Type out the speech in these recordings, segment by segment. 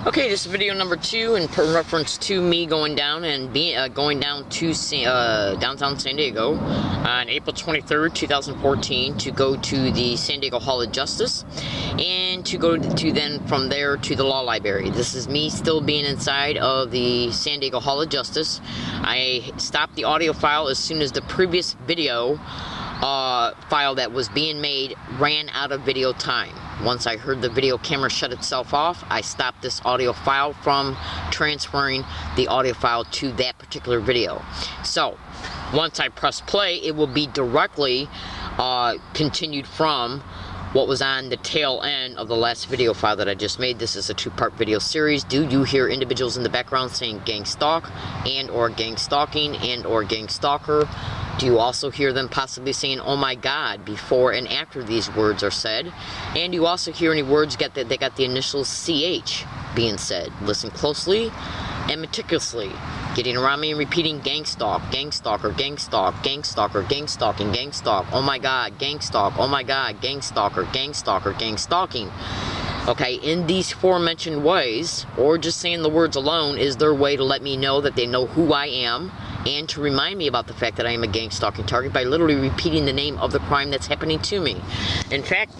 Okay, this is video number 2 in reference to me going down and going down to downtown San Diego on April 23rd, 2014 to go to the San Diego Hall of Justice and to go to then from there to the Law Library. This is me still being inside of the San Diego Hall of Justice. I stopped the audio file as soon as the previous video file that was being made ran out of video time. Once I heard the video camera shut itself off, I stopped this audio file from transferring the audio file to that particular video. So, once I press play, it will be directly continued from what was on the tail end of the last video file that I just made. This is a 2-part video series. Do you hear individuals in the background saying gang stalk and or gang stalking and or gang stalker? Do you also hear them possibly saying, oh my god, before and after these words are said? And you also hear any words that they got the initials CH being said. Listen closely and meticulously. Getting around me and repeating gang stalk, gang stalker, gang stalk, gang stalker, gang stalking, gang stalk, oh my god, gang stalk, oh my god, gang stalker, gang stalker, gang stalking. Okay, in these aforementioned ways, or just saying the words alone, is their way to let me know that they know who I am, and to remind me about the fact that I am a gang stalking target by literally repeating the name of the crime that's happening to me. In fact,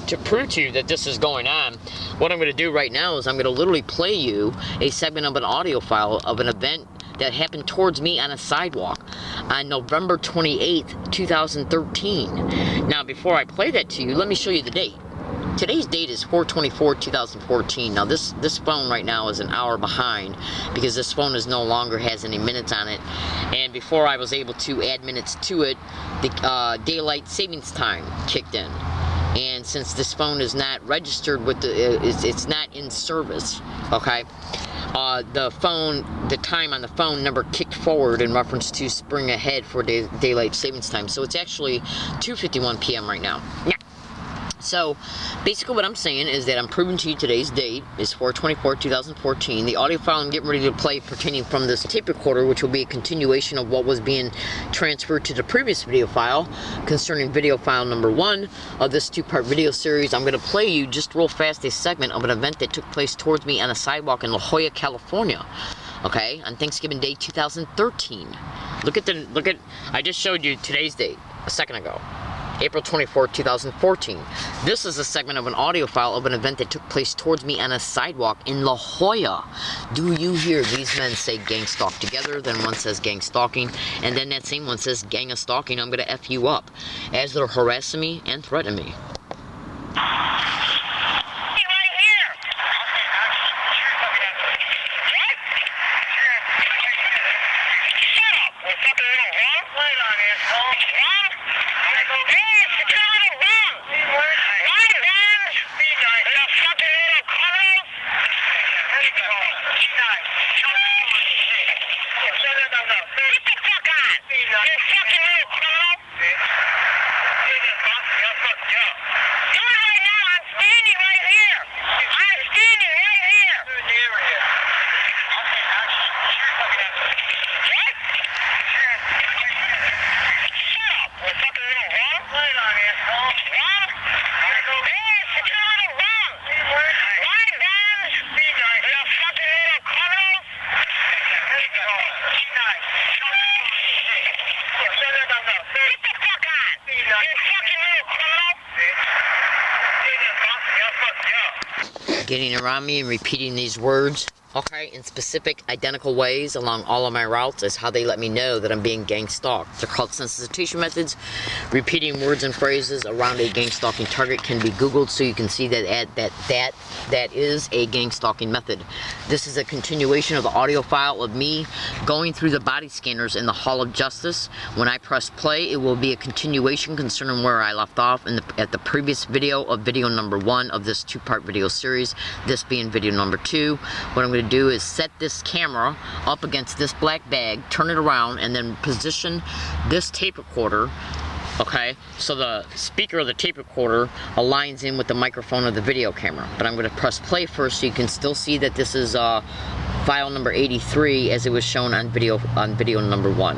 to prove to you that this is going on, what I'm going to do right now is I'm going to literally play you a segment of an audio file of an event that happened towards me on a sidewalk on November 28th, 2013. Now, before I play that to you, let me show you the date. Today's date is 4/24/2014. Now this phone right now is an hour behind because this phone no longer has any minutes on it. And before I was able to add minutes to it, the daylight savings time kicked in. And since this phone is not registered with it's not in service, okay? The time on the phone number kicked forward in reference to spring ahead for daylight savings time. So it's actually 2:51 p.m. right now. Yeah. So, basically what I'm saying is that I'm proving to you today's date is 4/24/2014. The audio file I'm getting ready to play pertaining from this tape recorder, which will be a continuation of what was being transferred to the previous video file concerning video file number 1 of this 2-part video series. I'm going to play you just real fast a segment of an event that took place towards me on a sidewalk in La Jolla, California. Okay, on Thanksgiving Day 2013. I just showed you today's date a second ago. April 24th, 2014. This is a segment of an audio file of an event that took place towards me on a sidewalk in La Jolla. Do you hear these men say gang stalk together? Then one says gang stalking, and then that same one says gang of stalking. I'm gonna F you up as they're harassing me and threatening me. Getting around me and repeating these words, okay, in specific, identical ways along all of my routes is how they let me know that I'm being gang stalked. They're called sensitization methods. Repeating words and phrases around a gang stalking target can be Googled so you can see that is a gang stalking method. This is a continuation of the audio file of me going through the body scanners in the Hall of Justice. When I press play, it will be a continuation concerning where I left off at the previous video of video number 1 of this 2-part video series, this being video number 2. What I'm going to do is set this camera up against this black bag, turn it around, and then position this tape recorder, okay, so the speaker of the tape recorder aligns in with the microphone of the video camera. But I'm going to press play first so you can still see that this is file number 83 as it was shown on video number 1.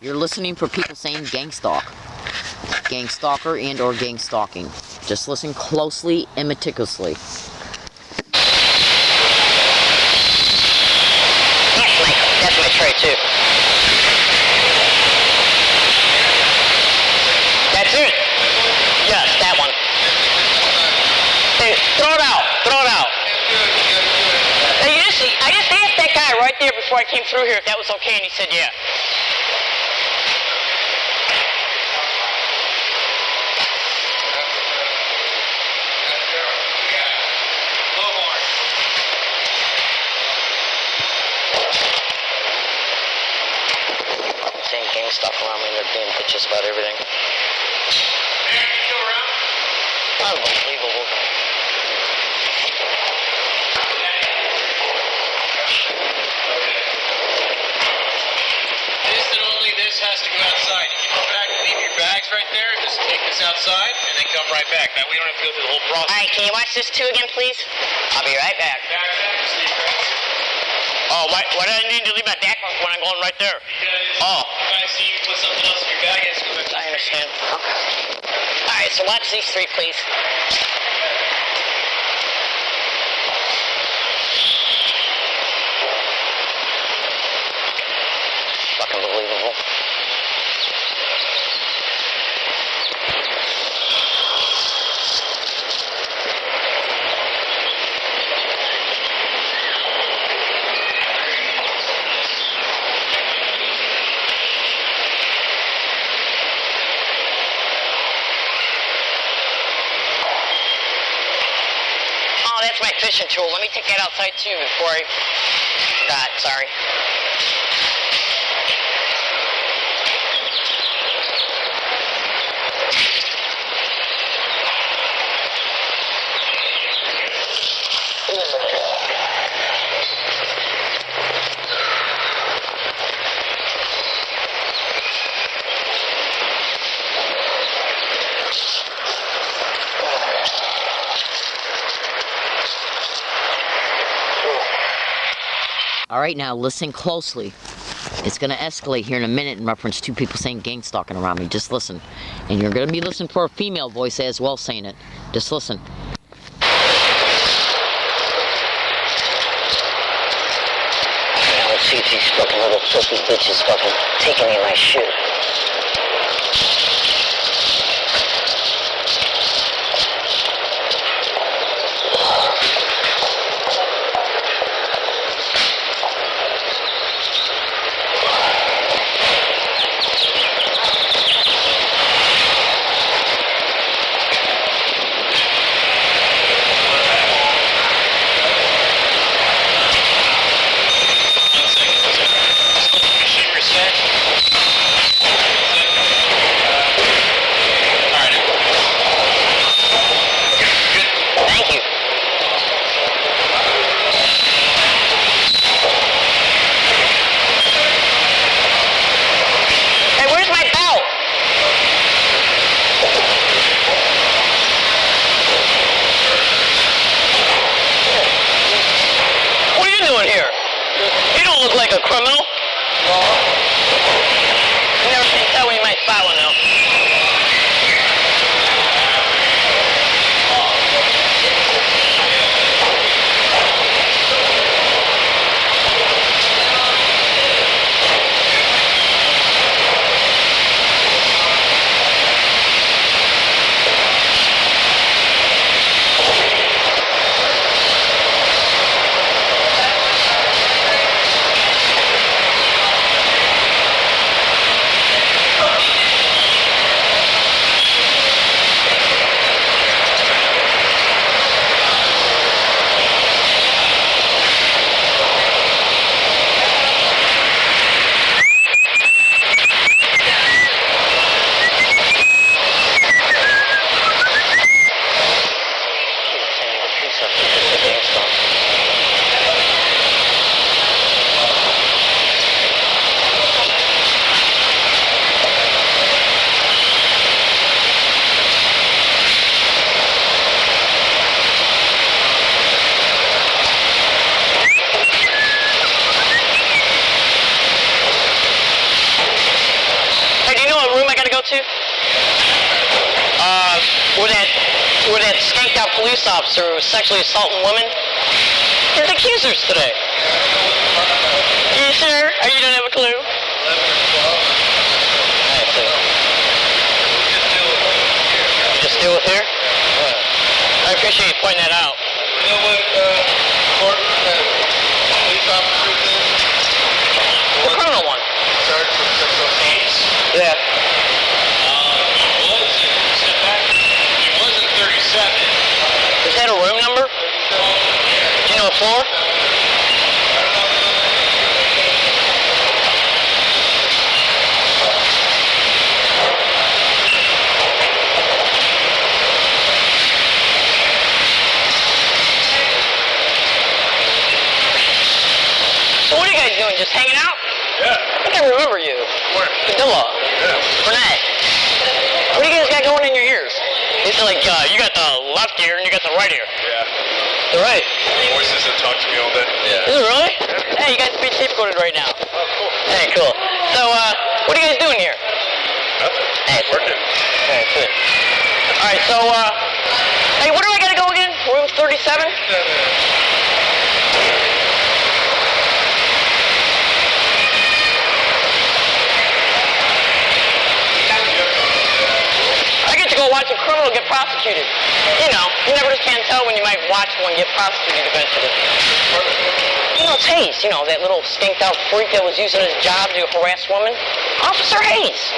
You're listening for people saying gang stalk. gang stalker and or gang stalking. Just listen closely and meticulously. That's my tray too. That's it? Yes, that one. Hey, throw it out. Throw it out. Hey, I just asked that guy right there before I came through here if that was okay, and he said yeah. Seeing gang stuff around me, they're being bitches about everything. Unbelievable. This and only this has to go outside. You keep back and leave your bags right there. Just take this outside and then come right back. That way you don't have to go through the whole process. Alright, can you watch this too again, please? I'll be right back. Oh, why do I need to leave my back when I'm going right there? Because if I see you put something else in your bag, it's going to I understand. Okay. Alright, so watch these three, please. Fucking believable. Oh, that's my fishing tool. Let me take that outside too before I forgot. Sorry. Alright, now listen closely. It's going to escalate here in a minute in reference to people saying gang stalking around me. Just listen. And you're going to be listening for a female voice as well saying it. Just listen. Let's see if these fucking little filthy bitches fucking taking me my shit. Thank you. Hey, where's my belt? What are you doing here? You don't look like a criminal. You never can tell when you might spot one though. where that skanked out police officer who was sexually assaulting women. His accusers today. You sure? Or you don't have a clue? 11 or 12. I see. You just deal with here? I appreciate you pointing that out. You know what courtroom that police officers in? The criminal one. Charged with sexual assaults? Yeah. He was in 37. Is that a room number? Do you know what floor? So what are you guys doing? Just hanging out? Yeah. I can't remember you. Where? Padilla. Yeah. Burnett. What do you guys got going in your ears? It's like, you got the left ear and you got the right ear. Yeah. The right. Voices that talk to me all day. Yeah. Is it really? Hey, you guys are being safeguarded right now. Oh, cool. Hey, cool. So, what are you guys doing here? Nothing. Hey, Working. Hey, good. Alright, so, hey, where do I gotta go again? Room 37? I get to go watch a criminal get prosecuted. You know, you never just can't tell when you might watch one get prosecuted eventually. You know, it's Hayes, you know, that little stinked out freak that was using his job to harass women. Officer Hayes.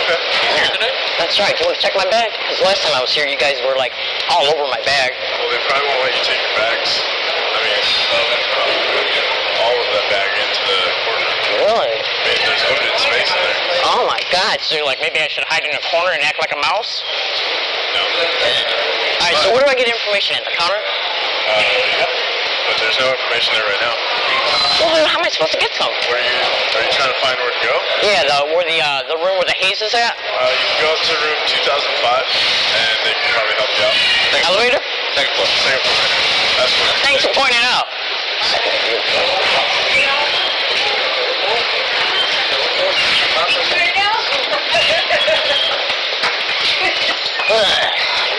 Okay. Here today? That's right. Do you want to check my bag? Because last time I was here, you guys were like all over my bag. Well, they probably won't let you take your bags. I mean, all of that bag into the courtroom. Really? I mean, there's limited space in there. Oh my God. So you're like, maybe I should hide in a corner and act like a mouse? No. Alright, so where do I get information at? The counter? Yeah. But there's no information there right now. Well, then how am I supposed to get some? Are you trying to find where to go? Yeah, the room where the Hayes is at? You can go up to room 2005, and they can probably help you out. The elevator? Second floor. Second floor. That's where. Thanks for pointing it out.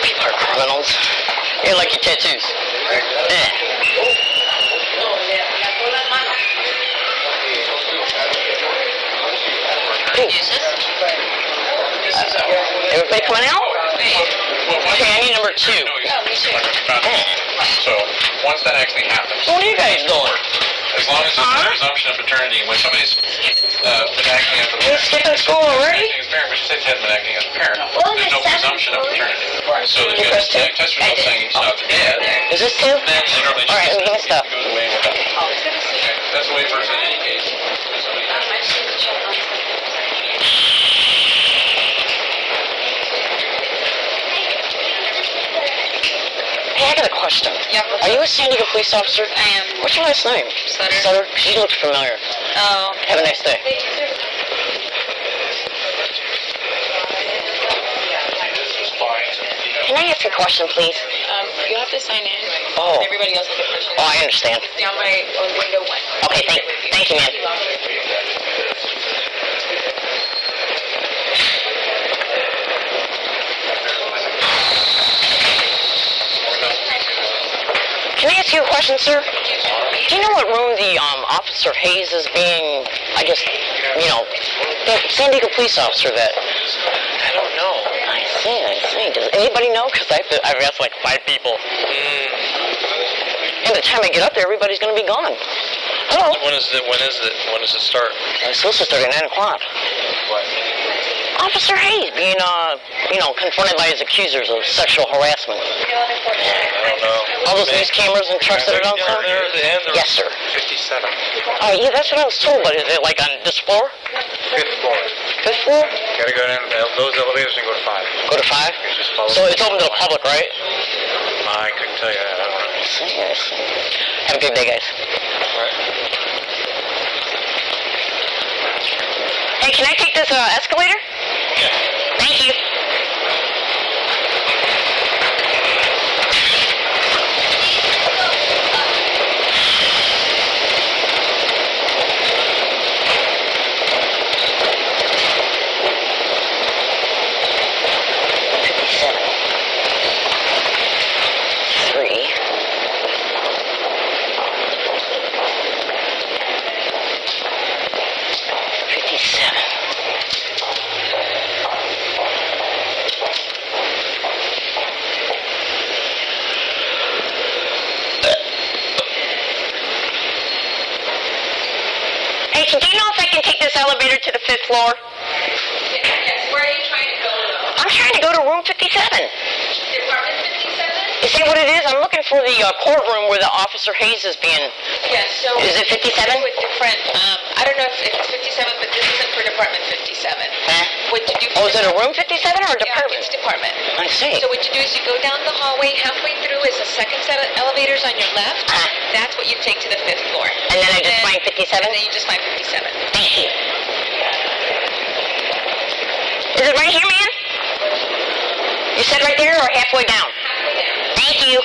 People are criminals. You like your tattoos? Yeah. Everybody coming out? Okay, I need number 2. So, once that actually happens, What are you guys doing? as long as there's a presumption of paternity, when somebody's been acting as a You skipping school already? as a parent, which says hasn't been acting as a parent, there's no presumption of paternity. So there's got a genetic test result saying it's not their dad. Is this 2? Then they normally Alright, let me get my stuff. It goes away with that. That's the way first in any case. Hey, I got a question. Yeah. Are you a San Diego police officer? I am. What's your last name? Sutter. Sutter? You look familiar. Oh. Have a nice day. Can I ask a question, please? You have to sign in. Oh. Everybody else has a question. Oh, I understand. Down by window 1. Okay, thank you, ma'am. Can I ask you a question, sir? Do you know what room the Officer Hayes is being, I guess, you know, the San Diego police officer that? I don't know. I see. Does anybody know? Because I've asked like 5 people. And by the time I get up there, everybody's going to be gone. Hello? When does it start? It's supposed to start at 9 o'clock. What? Officer Hayes being, confronted by his accusers of sexual harassment. I don't know. All those news cameras and trucks that are downtown? There at the end? Yes, sir. 57. Yeah, that's what I was told, but is it like on this floor? 5th floor. 5th floor? Gotta go down those elevators and go to 5. Go to 5? Just follow So it's open to the public, right? I couldn't tell you that. I don't know. I see. Have a good day, guys. Right. Hey, can I take this escalator? Yeah. Thank you. take this elevator to the 5th floor? Yes, where are you trying to go though? I'm trying to go to room 57. Department 57? You see what it is? I'm looking for the courtroom where the Officer Hayes is being... Yes, so... Is it 57? With different, I don't know if it's 57, but this isn't for Department 57. Huh? What you do... Oh, is it a room 57 or a department? Yeah, it's department. I see. So what you do is you go down the hallway, halfway through is a second set of elevators on your left. That's what you take to the 5th floor. And then I just find 57? And then you just find 57. Thank you. Is it right here, man? You said right there or halfway down? Halfway down. Thank you.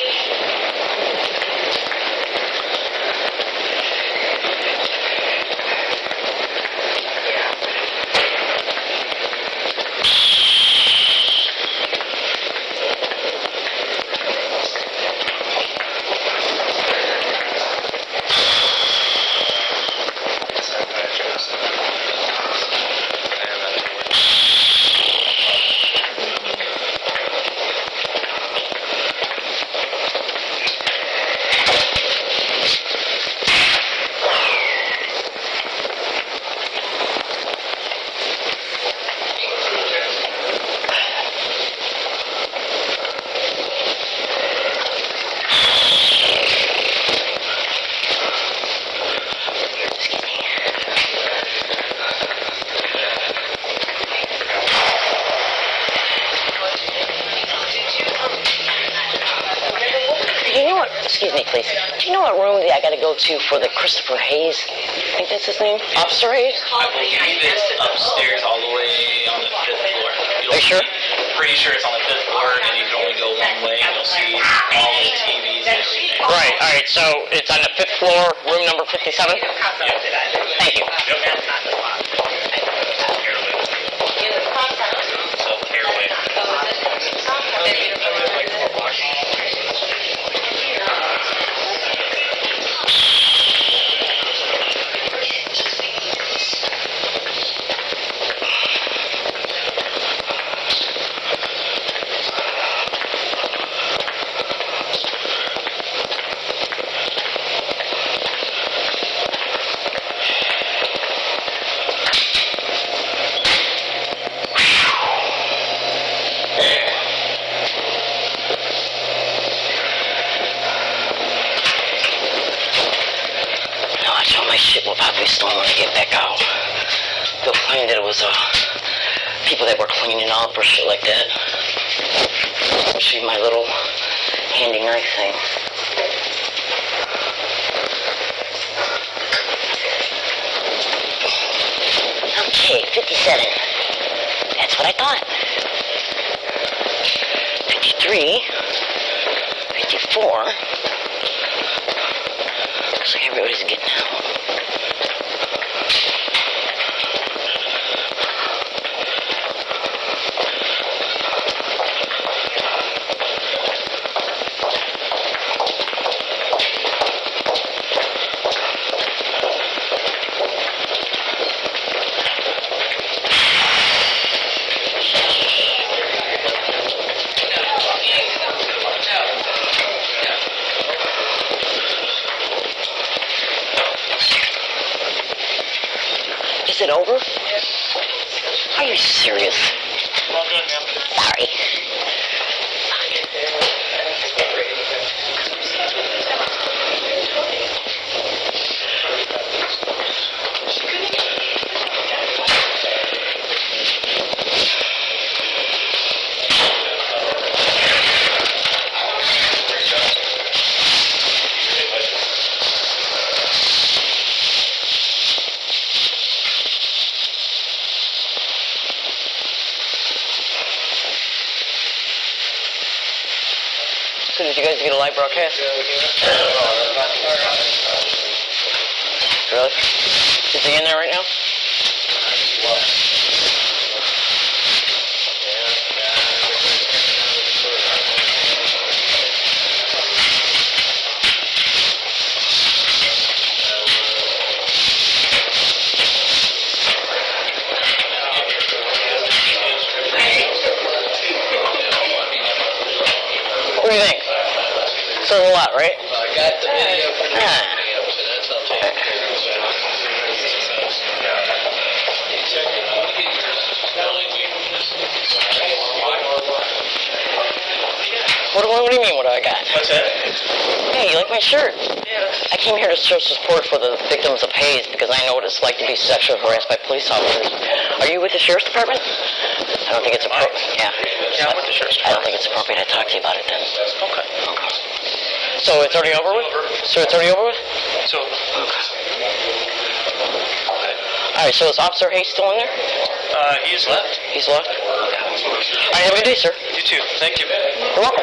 Excuse me, please. Do you know what room I got to go to for the Christopher Hayes? I think that's his name? Officer Hayes? I believe it's upstairs all the way on the 5th floor. Are you sure? Pretty sure it's on the 5th floor, and you can only go one way, and you'll see all the TVs and everything. Right, all right, so it's on the 5th floor, room number 57? Thank you. So, airway. Shit will probably storm when I get back out. They'll claim that it was people that were cleaning up or shit like that. I'll show you my little handy knife thing. Okay, 57. That's what I thought. 53. 54. Looks like everybody's getting out. Is it over? Are you serious? All good, ma'am. Sorry. So did you guys get a live broadcast? Really? Is he in there right now? What do you think? Says a lot, right? I got the video for the so that's all taken care of. What do you mean, what do I got? What's that? Hey, you like my shirt? Yeah. I came here to show support for the victims of Hayes because I know what it's like to be sexually harassed by police officers. Are you with the sheriff's department? I don't think it's appropriate. Yeah. Yeah, I'm with the sheriff's I don't think it's appropriate I talk to you about it then. Okay. So it's already over with? So it's already over with? So, All right, so is Officer Hayes still in there? he's left. He's left? All right, have a good day, sir. You too. Thank you. You're welcome.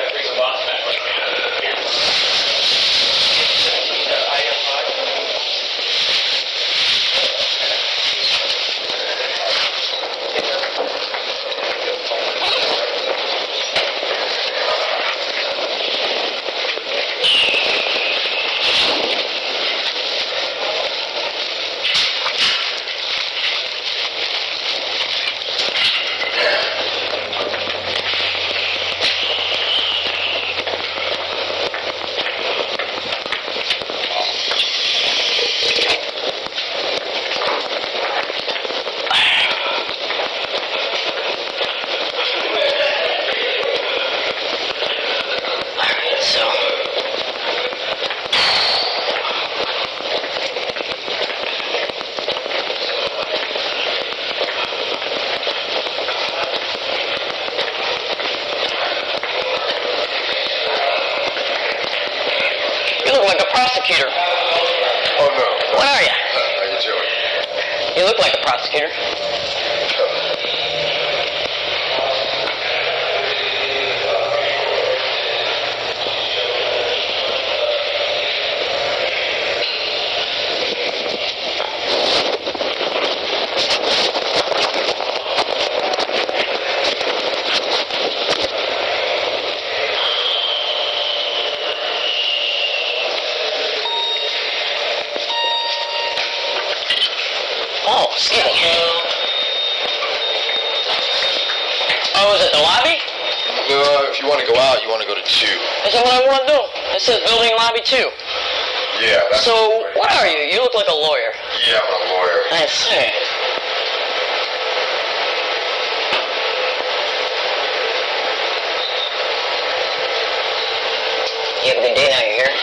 You look like a prosecutor. Oh, no. What are you? How you doing? You look like a prosecutor. Oh, excuse me. Oh, is it the lobby? No, if you want to go out, you want to go to 2. Is that what I want to do? It says building lobby 2. Yeah. That's So, what are you? You look like a lawyer. Yeah, I'm a lawyer. I see. You have a good day now, you here?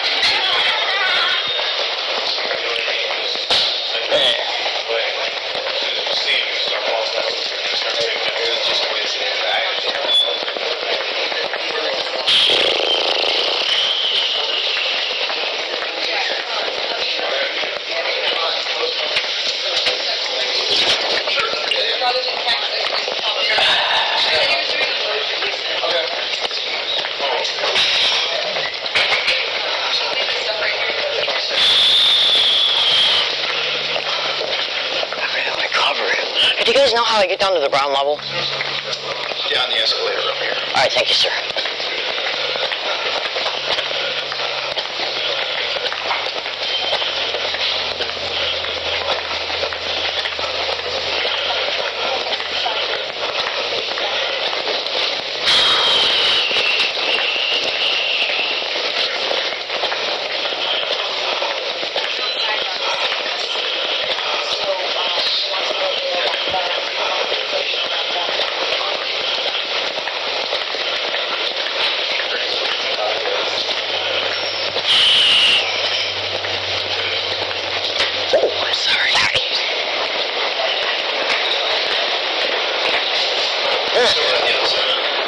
Do you guys know how I get down to the ground level? Down the escalator up here. All right, thank you, sir.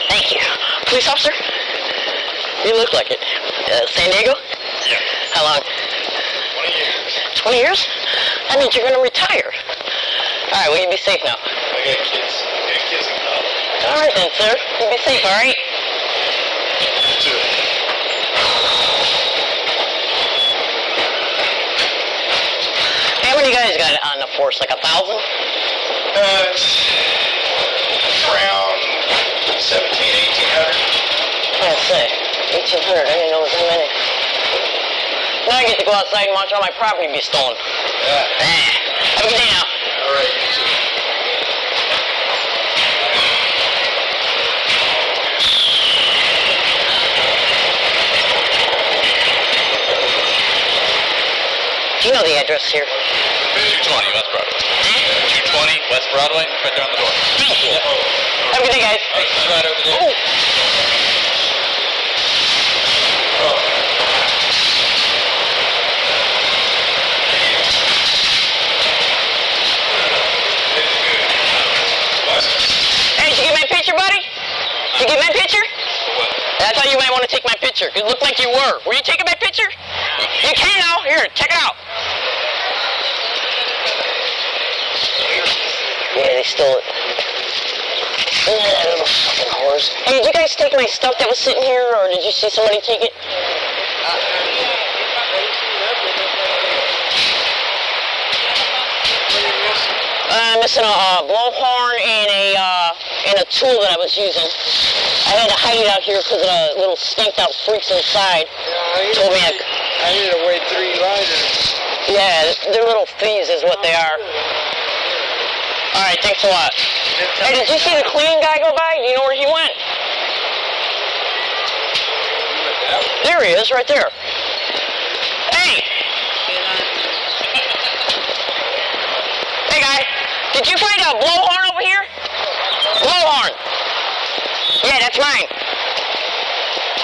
Thank you. Police officer? You look like it. San Diego? Yeah. How long? 20 years. 20 years? That means you're going to retire. All right, well, you be safe now. I got kids. In college. All right then, sir. You be safe, all right? You too. How many guys got on the force? Like 1,000? It's around 17, 1800. Let's say 1,800. I didn't know it was that many. Now I get to go outside and watch all my property be stolen. Yeah. Have a good day now. All right, you too. Do you know the address here? Vision 220 West Broadway. 220 West Broadway, right there on the door. Thank you. Have a good day, guys. Right over there. Oh. Hey, did you get my picture, buddy? Did you get my picture? What? I thought you might want to take my picture. It looked like you were. Were you taking my picture? You can now. Here, check it out. Yeah, they stole it. Little fucking whores. Hey, did you guys take my stuff that was sitting here, or did you see somebody take it? I'm missing a blowhorn and a tool that I was using. I had to hide it out here because of the little skanked out freaks inside. Told me I need to weigh 3 lighters. yeah, they're little thieves is what they are. All right, thanks a lot. Hey, did you see the cleaning guy go by? Do you know where he went? There he is, right there. Hey! Hey, guy. Did you find a blowhorn over here? Blowhorn. Yeah, that's mine.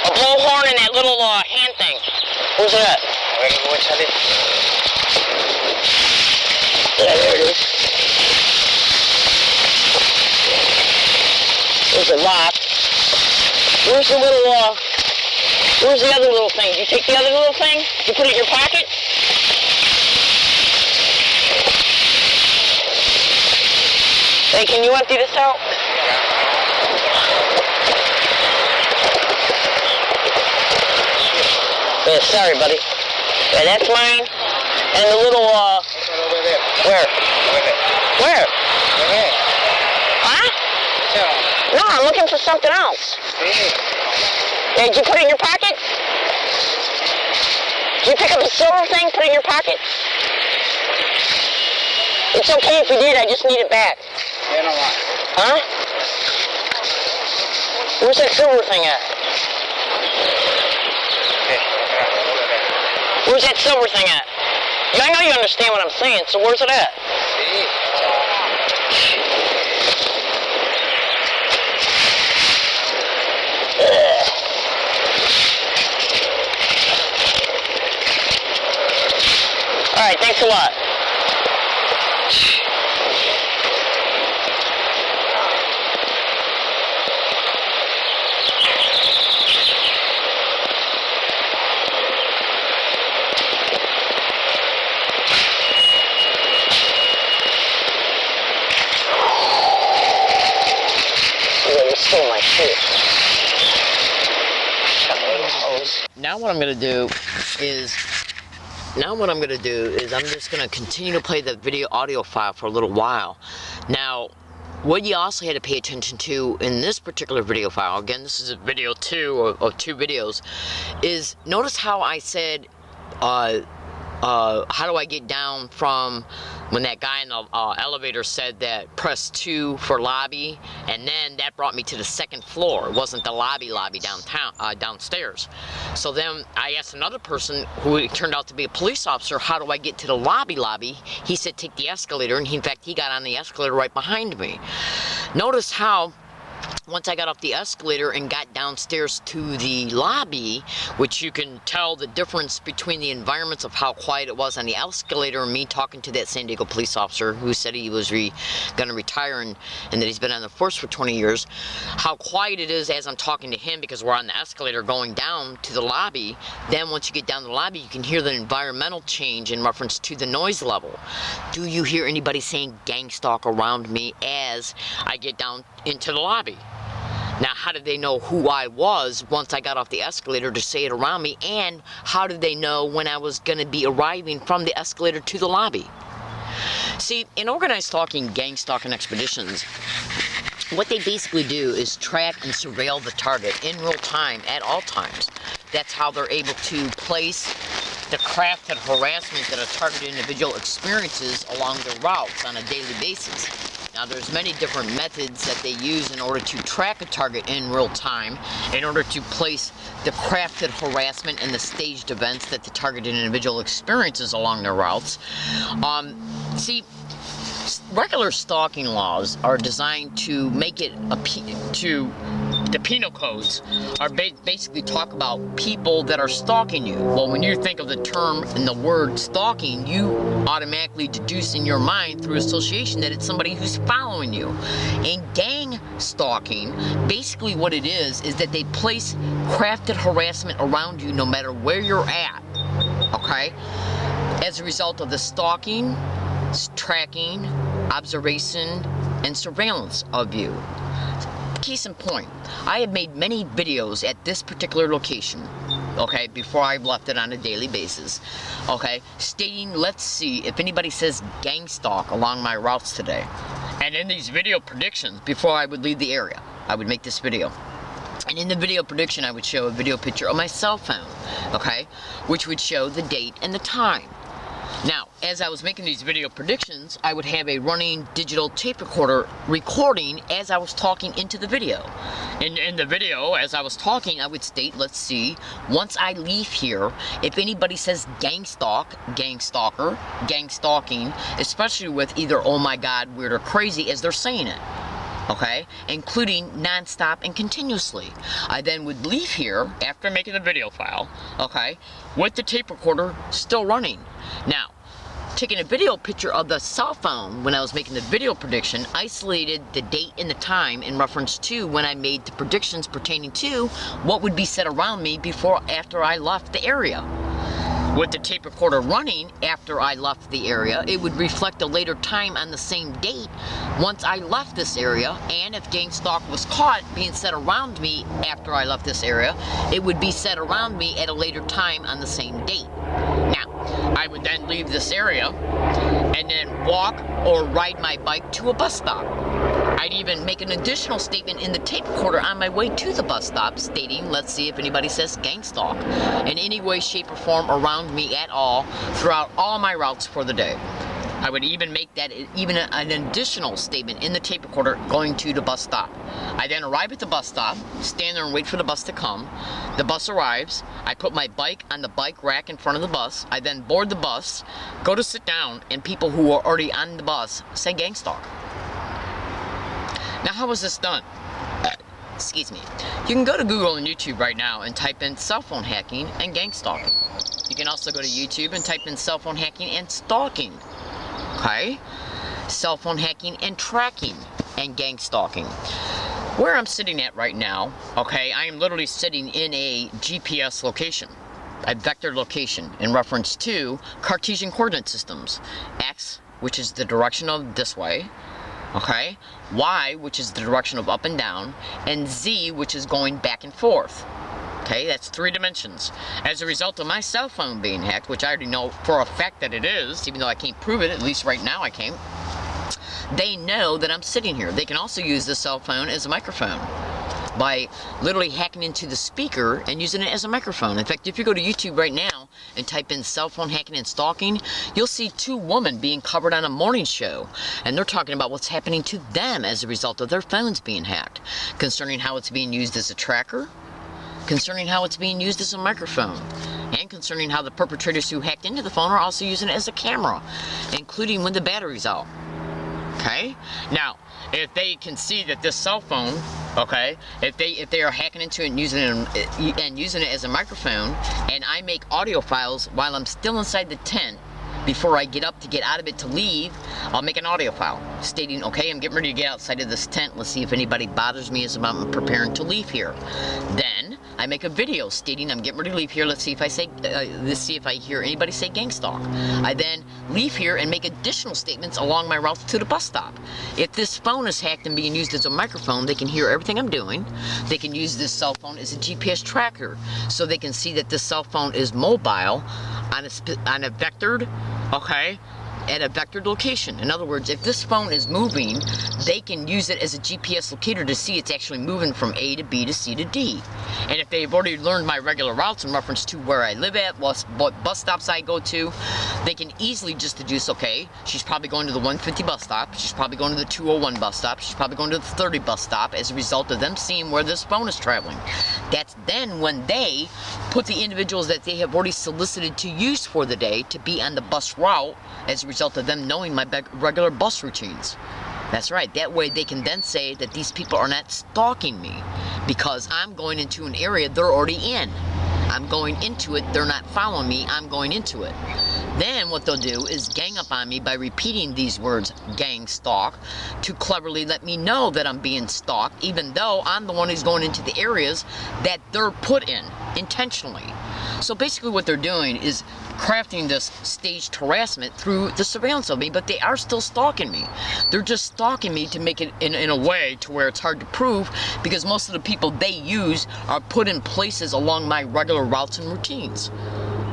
A blowhorn and that little hand thing. Where's it at? Yeah, there it is. There's a lock. Where's the little, where's the other little thing? Did you take the other little thing? Did you put it in your pocket? Hey, can you empty this out? Yeah, sorry, buddy. Yeah, that's mine. And the little, where? Where? Huh? No, I'm looking for something else. Yeah, did you put it in your pocket? Did you pick up a silver thing, put it in your pocket? It's okay if you did, I just need it back. Huh? Where's that silver thing at? Where's that silver thing at? I know you understand what I'm saying, so where's it at? All right, thanks a lot. Stole my shit. Now what I'm gonna do is I'm just gonna continue to play the video audio file for a little while. Now, what you also had to pay attention to in this particular video file, again, this is a video 2 of 2 videos, is notice how I said, how do I get down from when that guy in the elevator said that press 2 for lobby, and then that brought me to the 2nd floor. It wasn't the lobby downtown, downstairs. So then I asked another person who turned out to be a police officer, how do I get to the lobby? He said take the escalator, and in fact he got on the escalator right behind me. Notice how once I got off the escalator and got downstairs to the lobby, which you can tell the difference between the environments of how quiet it was on the escalator and me talking to that San Diego police officer who said he was going to retire and that he's been on the force for 20 years, how quiet it is as I'm talking to him because we're on the escalator going down to the lobby. Then once you get down to the lobby, you can hear the environmental change in reference to the noise level. Do you hear anybody saying gang stalk around me as I get down into the lobby? Now, how did they know who I was once I got off the escalator to say it around me? And how did they know when I was going to be arriving from the escalator to the lobby? See, in organized stalking, gang stalking expeditions, what they basically do is track and surveil the target in real time at all times. That's how they're able to place the crafted harassment that a targeted individual experiences along their routes on a daily basis. Now, there's many different methods that they use in order to track a target in real time, in order to place the crafted harassment and the staged events that the targeted individual experiences along their routes. See, regular stalking laws are designed to make it the penal codes are basically talk about people that are stalking you. Well, when you think of the term and the word stalking, you automatically deduce in your mind through association that it's somebody who's following you. And gang stalking, basically what it is that they place crafted harassment around you no matter where you're at, okay? As a result of the stalking, tracking, observation, and surveillance of you. Case in point, I have made many videos at this particular location, okay, before I've left it on a daily basis, okay, stating, let's see if anybody says gang stalk along my routes today. And in these video predictions, before I would leave the area, I would make this video. And in the video prediction, I would show a video picture of my cell phone, okay, which would show the date and the time. Now, as I was making these video predictions, I would have a running digital tape recorder recording as I was talking into the video. In the video, as I was talking, I would state, let's see, once I leave here, if anybody says gang stalk, gang stalker, gang stalking, especially with either oh my god, weird or crazy as they're saying it, okay, including non-stop and continuously. I then would leave here after making the video file, okay, with the tape recorder still running. Now, taking a video picture of the cell phone when I was making the video prediction, isolated the date and the time in reference to when I made the predictions pertaining to what would be said around me after I left the area. With the tape recorder running after I left the area, it would reflect a later time on the same date once I left this area, and if gang stalk was caught being said around me after I left this area, it would be said around me at a later time on the same date. Now, I would then leave this area and then walk or ride my bike to a bus stop. I'd even make an additional statement in the tape recorder on my way to the bus stop stating, let's see if anybody says gang stalk in any way, shape, or form around me at all throughout all my routes for the day. I would even make that an additional statement in the tape recorder going to the bus stop. I then arrive at the bus stop, stand there and wait for the bus to come. The bus arrives. I put my bike on the bike rack in front of the bus. I then board the bus, go to sit down, and people who are already on the bus say gang stalk. Now, how was this done? Excuse me. You can go to Google and YouTube right now and type in cell phone hacking and gang stalking. You can also go to YouTube and type in cell phone hacking and stalking. Okay? Cell phone hacking and tracking and gang stalking. Where I'm sitting at right now, okay, I am literally sitting in a GPS location, a vector location in reference to Cartesian coordinate systems. X, which is the direction of this way, okay, Y, which is the direction of up and down, and Z, which is going back and forth. Okay, that's 3 dimensions. As a result of my cell phone being hacked, which I already know for a fact that it is, even though I can't prove it, at least right now I can't, they know that I'm sitting here. They can also use the cell phone as a microphone by literally hacking into the speaker and using it as a microphone. In fact, if you go to YouTube right now and type in cell phone hacking and stalking, you'll see 2 women being covered on a morning show, and they're talking about what's happening to them as a result of their phones being hacked, concerning how it's being used as a tracker, concerning how it's being used as a microphone, and concerning how the perpetrators who hacked into the phone are also using it as a camera, including when the battery's out. Okay? Now, if they can see that this cell phone, okay, if they are hacking into it and using it as a microphone, and I make audio files while I'm still inside the tent, before I get up to get out of it to leave, I'll make an audio file stating, okay, I'm getting ready to get outside of this tent. Let's see if anybody bothers me as I'm preparing to leave here. Then I make a video stating I'm getting ready to leave here. Let's see if I hear anybody say gang stalk. I then leave here and make additional statements along my route to the bus stop. If this phone is hacked and being used as a microphone, they can hear everything I'm doing. They can use this cell phone as a GPS tracker, so they can see that this cell phone is mobile on a vectored, okay, at a vectored location. In other words, if this phone is moving, they can use it as a GPS locator to see it's actually moving from A to B to C to D. And if they've already learned my regular routes in reference to where I live at, what bus stops I go to, they can easily just deduce, okay, she's probably going to the 150 bus stop, she's probably going to the 201 bus stop, she's probably going to the 30 bus stop as a result of them seeing where this phone is traveling. That's then when they put the individuals that they have already solicited to use for the day to be on the bus route as a result of them knowing my regular bus routines. That's right. That way they can then say that these people are not stalking me because I'm going into an area they're already in. I'm going into it, they're not following me, I'm going into it. Then what they'll do is gang up on me by repeating these words, gang stalk, to cleverly let me know that I'm being stalked, even though I'm the one who's going into the areas that they're put in intentionally. So basically what they're doing is crafting this staged harassment through the surveillance of me, but they are still stalking me. They're just stalking me to make it in a way to where it's hard to prove, because most of the people they use are put in places along my regular routes and routines.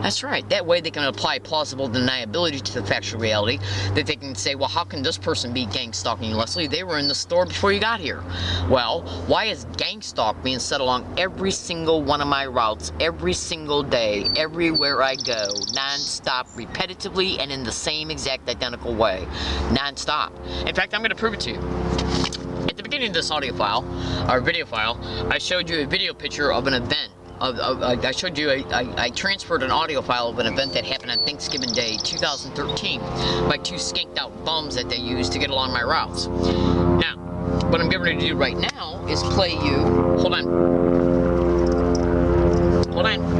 That's right. That way they can apply plausible deniability to the factual reality, that they can say, well, how can this person be gang stalking you, Leslie? They were in the store before you got here. Well, why is gang stalk being said along every single one of my routes, every single day, everywhere I go, non-stop, repetitively, and in the same exact identical way? Non-stop. In fact, I'm going to prove it to you. At the beginning of this audio file, or video file, I showed you a video picture of an event. I showed you, I transferred an audio file of an event that happened on Thanksgiving Day 2013 by two skanked out bums that they used to get along my routes. Now, what I'm getting ready to do right now is play you, hold on,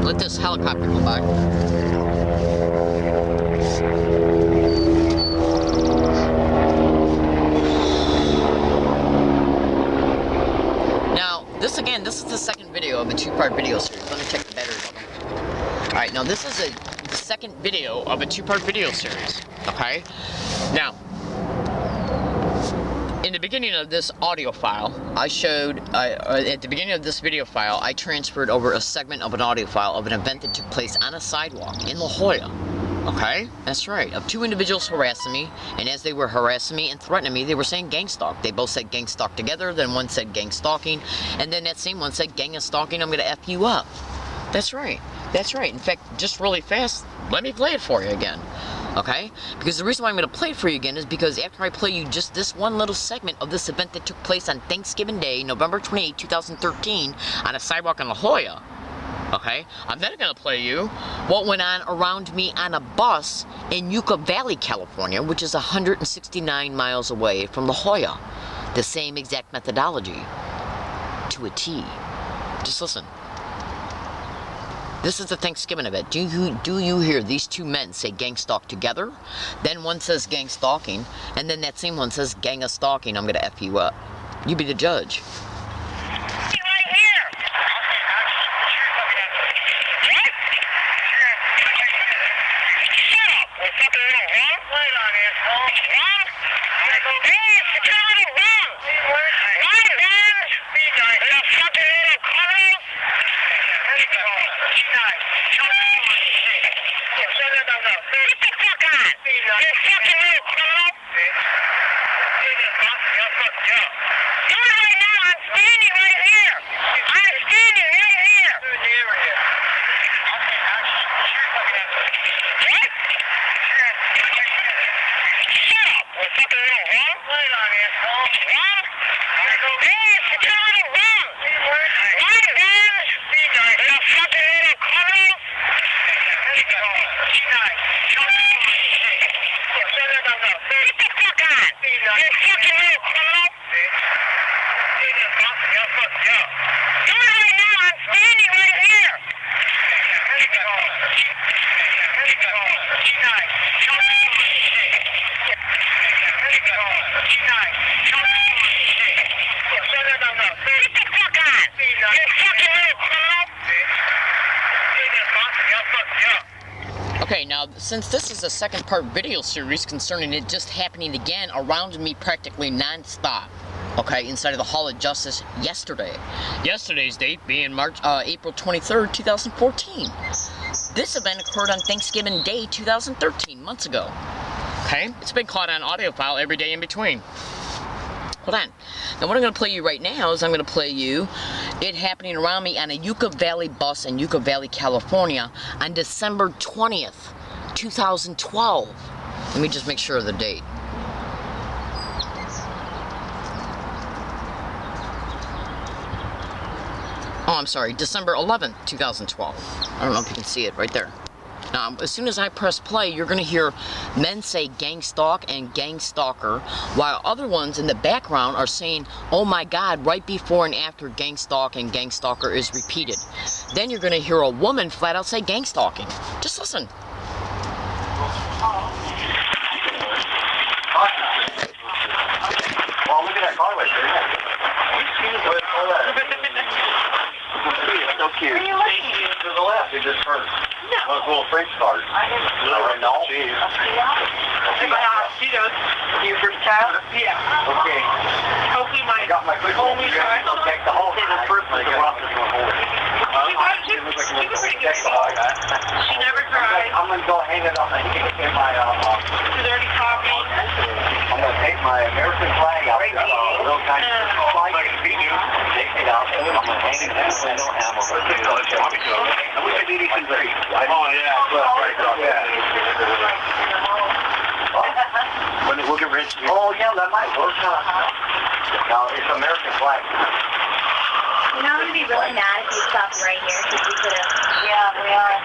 let this helicopter go by. This is the second video of a two-part video series. Let me check the battery level. Alright, now this is the second video of a two-part video series. Okay? Now, in the beginning of this audio file, I showed, at the beginning of this video file, I transferred over a segment of an audio file of an event that took place on a sidewalk in La Jolla. Okay, that's right, of two individuals harassing me, and as they were harassing me and threatening me, they were saying gang stalk. They both said gang stalk together, then one said gang stalking, and then that same one said gang stalking, I'm gonna F you up. That's right, that's right. In fact, just really fast, let me play it for you again. Okay? Because the reason why I'm going to play it for you again is because after I play you just this one little segment of this event that took place on Thanksgiving Day, November 28, 2013, on a sidewalk in La Jolla, okay, I'm then going to play you what went on around me on a bus in Yucca Valley, California, which is 169 miles away from La Jolla. The same exact methodology to a T. Just listen. This is the Thanksgiving event. Do you hear these two men say gang stalk together? Then one says gang stalking, and then that same one says gang stalking, I'm going to F you up. You be the judge. Okay, now, since this is a second part video series concerning it just happening again around me practically non-stop, okay, inside of the Hall of Justice yesterday. Yesterday's date being April 23rd, 2014. This event occurred on Thanksgiving Day, 2013, months ago. Okay, it's been caught on audio file every day in between. Hold on. Now what I'm going to play you right now is I'm going to play you it happening around me on a Yucca Valley bus in Yucca Valley, California on December 20th, 2012. Let me just make sure of the date. Oh, I'm sorry, December 11th, 2012. I don't know if you can see it right there. Now, as soon as I press play, you're going to hear men say gang stalk and gang stalker, while other ones in the background are saying, oh my God, right before and after gang stalk and gang stalker is repeated. Then you're going to hear a woman flat out say gang stalking. Just listen. Well, look at that car right there. It's so cute. To the left, it just hurt. Those little French cars. No. Cheese. You first child? Yeah. Okay. Hopefully my Got my quick only child. I'll take the whole thing. The first one, the rough is going to hold it. She never cried. I'm going to go hang it up in my, She's already coffee. I'm going to take my American flag out. Little kind of flag. Take it out. I'm going to hang it in the window and I'm going to take it out. I wish I did it in Greece. Oh, yeah. When they look at Rich. Oh, yeah, that might work. No, it's American flag. You know, I'm going to be really mad if you stopped right here because we could have... Yeah, we are.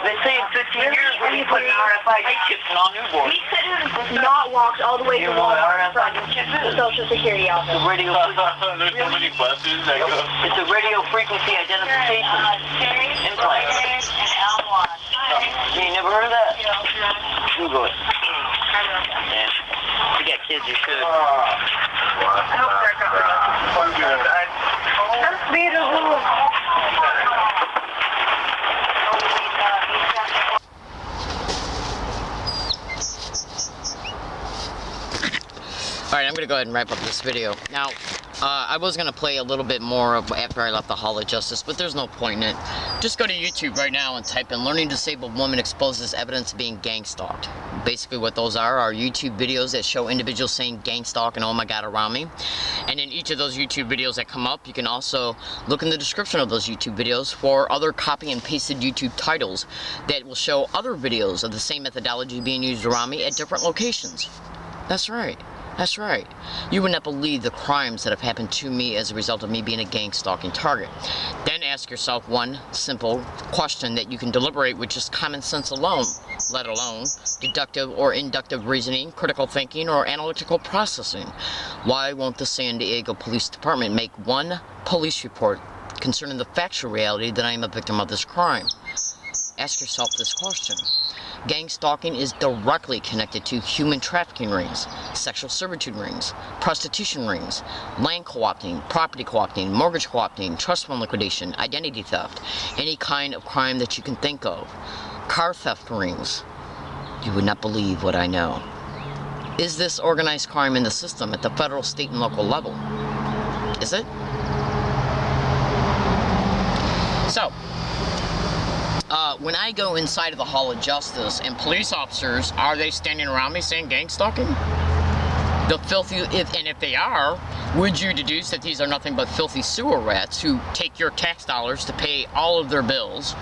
They say in 15 years we're going to put an RFID chip in all newborns. We could have not walked all the way to Walmart from the Social Security office. There's so many buses that go. It's a radio frequency identification implant. You never heard of that? Google it. Man, you got kids, you should. I hope they're coming. That's beautiful. Alright, I'm going to go ahead and wrap up this video. Now, I was going to play a little bit more after I left the Hall of Justice, but there's no point in it. Just go to YouTube right now and type in Learning Disabled Woman Exposes Evidence of Being Gang Stalked. Basically what those are YouTube videos that show individuals saying gang stalk and oh my God around me. And in each of those YouTube videos that come up, you can also look in the description of those YouTube videos for other copy and pasted YouTube titles that will show other videos of the same methodology being used around me at different locations. That's right. That's right. You would not believe the crimes that have happened to me as a result of me being a gang stalking target. Then ask yourself one simple question that you can deliberate with just common sense alone, let alone deductive or inductive reasoning, critical thinking, or analytical processing. Why won't the San Diego Police Department make one police report concerning the factual reality that I am a victim of this crime? Ask yourself this question. Gang stalking is directly connected to human trafficking rings, sexual servitude rings, prostitution rings, land co-opting, property co-opting, mortgage co-opting, trust fund liquidation, identity theft, any kind of crime that you can think of, car theft rings. You would not believe what I know. Is this organized crime in the system at the federal, state, and local level? Is it? So, when I go inside of the Hall of Justice and police officers, are they standing around me saying gang stalking? The filthy, if they are, would you deduce that these are nothing but filthy sewer rats who take your tax dollars to pay all of their bills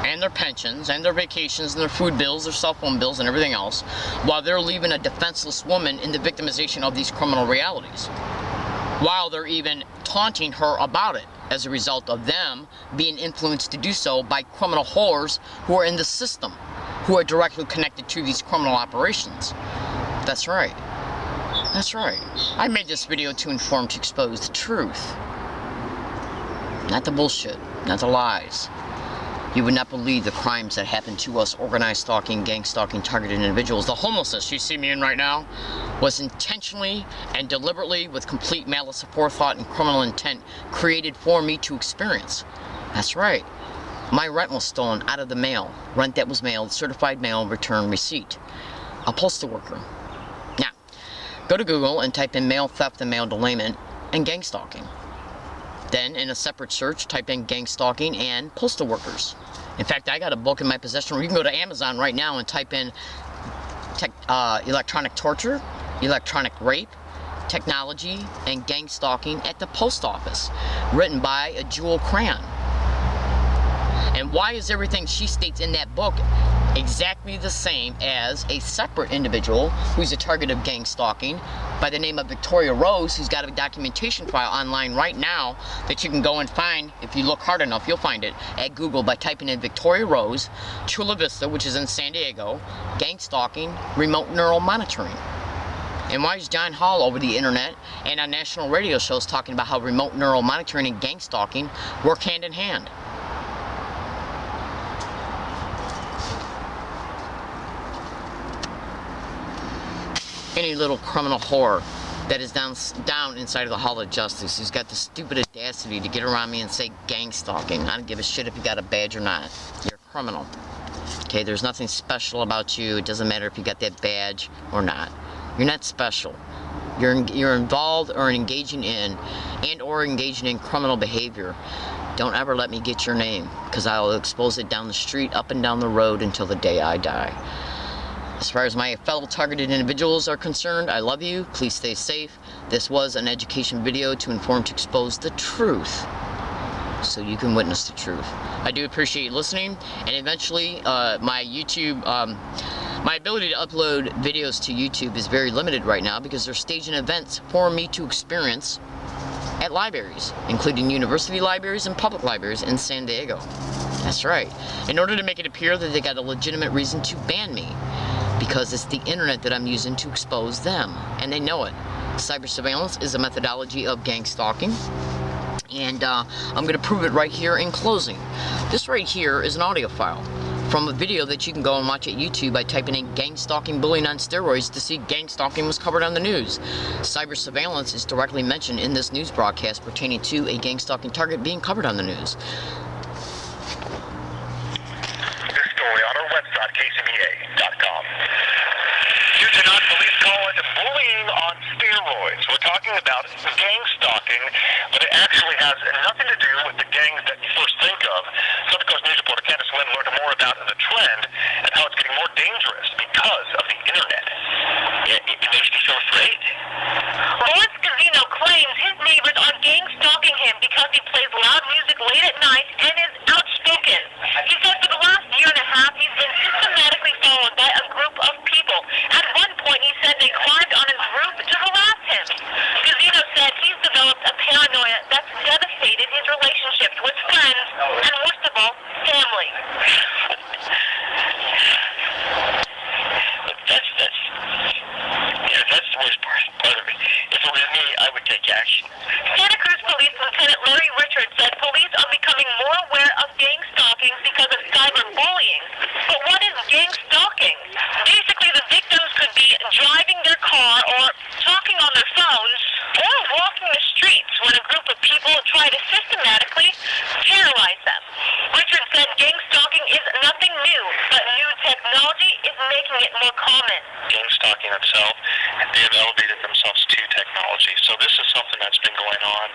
and their pensions and their vacations and their food bills, their cell phone bills and everything else, while they're leaving a defenseless woman in the victimization of these criminal realities, while they're even taunting her about it as a result of them being influenced to do so by criminal whores who are in the system, who are directly connected to these criminal operations. That's right. That's right. I made this video to inform, to expose the truth. Not the bullshit, not the lies. You would not believe the crimes that happen to us organized stalking, gang stalking, targeted individuals. The homelessness you see me in right now was intentionally and deliberately, with complete malice of forethought and criminal intent, created for me to experience. That's right. My rent was stolen out of the mail. Rent that was mailed, certified mail, return receipt. A postal worker. Now, go to Google and type in mail theft and mail delayment and gang stalking. Then, in a separate search, type in gang stalking and postal workers. In fact, I got a book in my possession where you can go to Amazon right now and type in electronic torture, electronic rape, technology, and gang stalking at the post office, written by a Jewel Crayon. And why is everything she states in that book exactly the same as a separate individual who's a target of gang stalking by the name of Victoria Rose, who's got a documentation file online right now that you can go and find. If you look hard enough, you'll find it at Google by typing in Victoria Rose, Chula Vista, which is in San Diego, gang stalking, remote neural monitoring. And why is John Hall over the internet and on national radio shows talking about how remote neural monitoring and gang stalking work hand in hand? Any little criminal whore that is down inside of the Hall of Justice who's got the stupid audacity to get around me and say gang stalking. I don't give a shit if you got a badge or not. You're a criminal. Okay, there's nothing special about you. It doesn't matter if you got that badge or not. You're not special. You're involved or engaging in criminal behavior. Don't ever let me get your name, because I'll expose it down the street, up and down the road until the day I die. As far as my fellow targeted individuals are concerned, I love you. Please stay safe. This was an education video to inform, to expose the truth, so you can witness the truth. I do appreciate you listening, and eventually my YouTube, my ability to upload videos to YouTube is very limited right now because they're staging events for me to experience at libraries, including university libraries and public libraries in San Diego. That's right. In order to make it appear that they got a legitimate reason to ban me, because it's the internet that I'm using to expose them, and they know it. Cyber surveillance is a methodology of gang stalking, and I'm going to prove it right here in closing. This right here is an audio file from a video that you can go and watch at YouTube by typing in gang stalking bullying on steroids to see gang stalking was covered on the news. Cyber surveillance is directly mentioned in this news broadcast pertaining to a gang stalking target being covered on the news. This story on our website, kcba.com. You do not police call it bullying on steroids. We're talking about gang stalking, but it actually has nothing to do with the gangs that you first think of. Southern Coast News reporter Candace Wynn learned more about the trend and how it's getting more dangerous because of the internet. It makes me so afraid. Lawrence Gazino claims his neighbors are gang stalking him because he plays loud music late at night and is outspoken. He said for the last year and a half he's been systematically followed by a group of people. At one point he said they climbed on his roof to harass him. Gazino said he's developed a paranoia that's devastated his relationships with friends and, worst of all, family. That's the worst part of it. If it was me, I would take action. Santa Cruz Police Lieutenant Larry Richards said police are becoming more aware of gang stalking because of cyberbullying. But what is gang stalking? Basically, the victims could be driving their car or talking on their phones or walking the streets when a group of people try to systematically terrorize them. Richards said gang stalking is nothing new, but new technology is making it more common. Gang stalking itself, they have elevated themselves to technology. So this is something that's been going on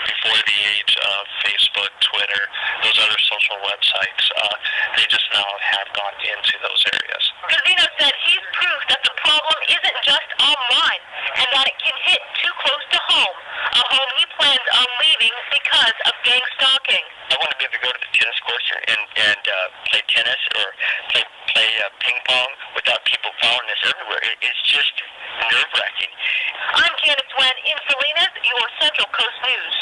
before the age of Facebook, Twitter, those other social websites. They just now have gone into those areas. Gazino said he's proof that the problem isn't just online and that it can hit too close to home, a home he plans on leaving because of gang stalking. I want to be able to go to the tennis course and play tennis or play ping pong without people following us everywhere. It's just nerve-wracking. I'm Candace Wen in Salinas, your Central Coast News.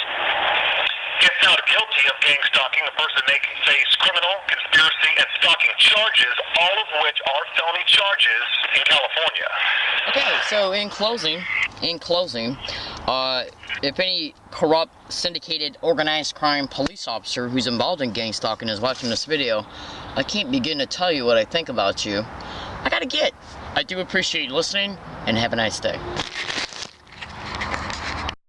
If found guilty of gang stalking, the person may face criminal, conspiracy, and stalking charges, all of which are felony charges in California. Okay, so in closing, if any corrupt, syndicated, organized crime police officer who's involved in gang stalking is watching this video, I can't begin to tell you what I think about you. I do appreciate you listening, and have a nice day.